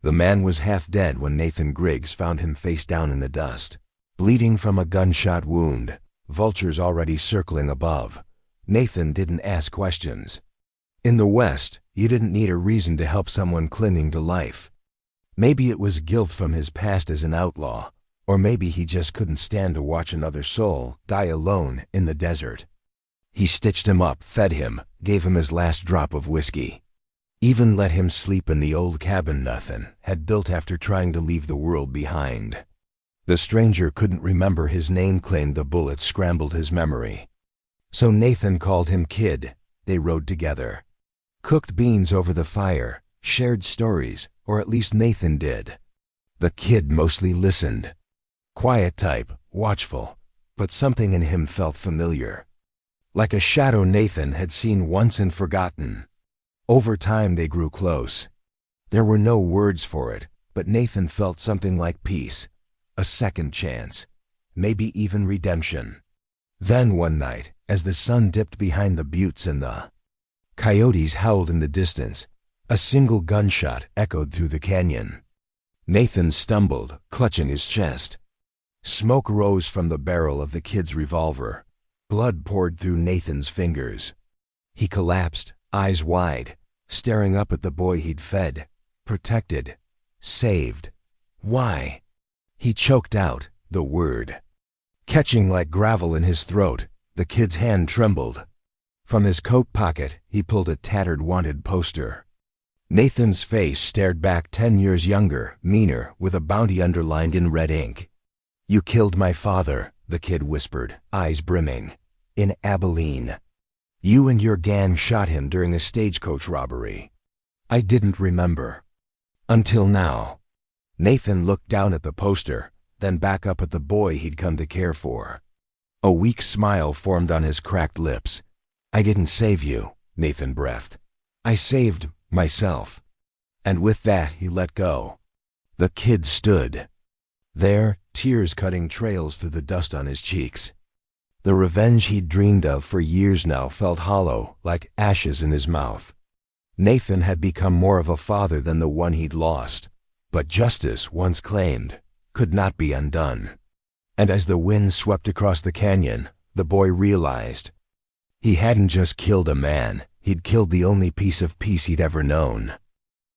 The man was half dead when Nathan Griggs found him face down in the dust, bleeding from a gunshot wound, vultures already circling above. Nathan didn't ask questions. In the West, you didn't need a reason to help someone clinging to life. Maybe it was guilt from his past as an outlaw, or maybe he just couldn't stand to watch another soul die alone in the desert. He stitched him up, fed him, gave him his last drop of whiskey. Even let him sleep in the old cabin Nathan had built after trying to leave the world behind. The stranger couldn't remember his name, claimed the bullets scrambled his memory. So Nathan called him Kid. They rode together. Cooked beans over the fire, shared stories, or at least Nathan did. The Kid mostly listened. Quiet type, watchful, but something in him felt familiar. Like a shadow Nathan had seen once and forgotten. Over time they grew close. There were no words for it, but Nathan felt something like peace, a second chance, maybe even redemption. Then one night, as the sun dipped behind the buttes and the coyotes howled in the distance, a single gunshot echoed through the canyon. Nathan stumbled, clutching his chest. Smoke rose from the barrel of the Kid's revolver. Blood poured through Nathan's fingers. He collapsed, eyes wide, staring up at the boy he'd fed, protected, saved. Why? He choked out the word. Catching like gravel in his throat, the Kid's hand trembled. From his coat pocket, he pulled a tattered wanted poster. Nathan's face stared back 10 years younger, meaner, with a bounty underlined in red ink. "You killed my father," the Kid whispered, eyes brimming, "in Abilene. You and your gang shot him during a stagecoach robbery. I didn't remember. Until now." Nathan looked down at the poster, then back up at the boy he'd come to care for. A weak smile formed on his cracked lips. "I didn't save you," Nathan breathed. "I saved myself." And with that he let go. The Kid stood there, tears cutting trails through the dust on his cheeks. The revenge he'd dreamed of for years now felt hollow, like ashes in his mouth. Nathan had become more of a father than the one he'd lost, but justice, once claimed, could not be undone. And as the wind swept across the canyon, the boy realized he hadn't just killed a man, he'd killed the only piece of peace he'd ever known.